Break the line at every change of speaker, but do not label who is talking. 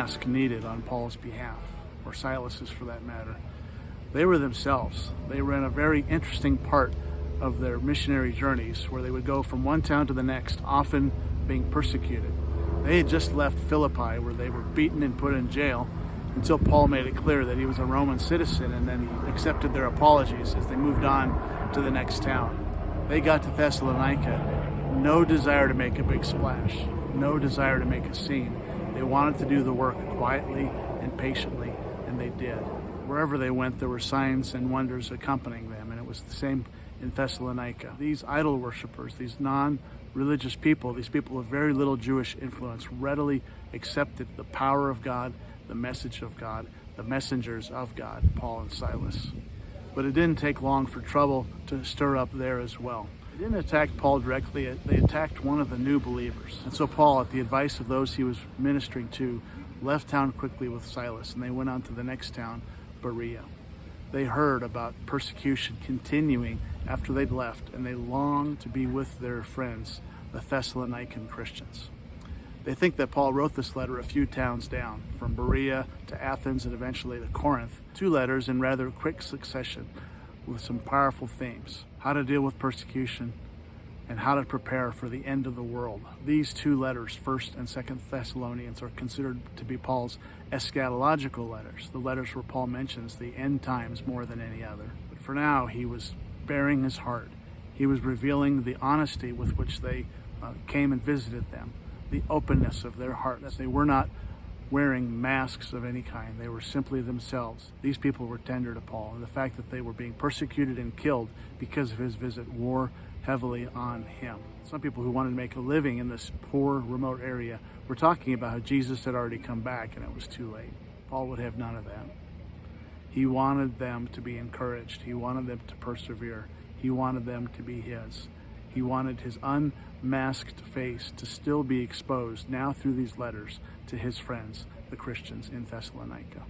mask needed on Paul's behalf, or Silas's for that matter. They were themselves. They were in a very interesting part of their missionary journeys where they would go from one town to the next, often being persecuted. They had just left Philippi where they were beaten and put in jail until Paul made it clear that he was a Roman citizen, and then he accepted their apologies as they moved on to the next town. They got to Thessalonica, no desire to make a big splash, no desire to make a scene. They wanted to do the work quietly and patiently, and they did. Wherever they went, there were signs and wonders accompanying them, and it was the same in Thessalonica. These idol worshippers, these non-religious people, these people with very little Jewish influence, readily accepted the power of God, the message of God, the messengers of God, Paul and Silas. But it didn't take long for trouble to stir up there as well. They didn't attack Paul directly, they attacked one of the new believers. And so Paul, at the advice of those he was ministering to, left town quickly with Silas, and they went on to the next town, Berea. They heard about persecution continuing after they'd left, and they longed to be with their friends, the Thessalonican Christians. They think that Paul wrote this letter a few towns down, from Berea to Athens and eventually to Corinth. 2 letters in rather quick succession with some powerful themes: how to deal with persecution and how to prepare for the end of the world. These 2 letters, 1st and 2nd Thessalonians, are considered to be Paul's eschatological letters, the letters where Paul mentions the end times more than any other. But for now, he was bearing his heart. He was revealing the honesty with which they came and visited them, the openness of their heart, that they were not wearing masks of any kind. They were simply themselves. These people were tender to Paul, and the fact that they were being persecuted and killed because of his visit wore heavily on him. Some people who wanted to make a living in this poor, remote area were talking about how Jesus had already come back and it was too late. Paul would have none of that. He wanted them to be encouraged. He wanted them to persevere. He wanted them to be his. He wanted his unmasked face to still be exposed now through these letters to his friends, the Christians in Thessalonica.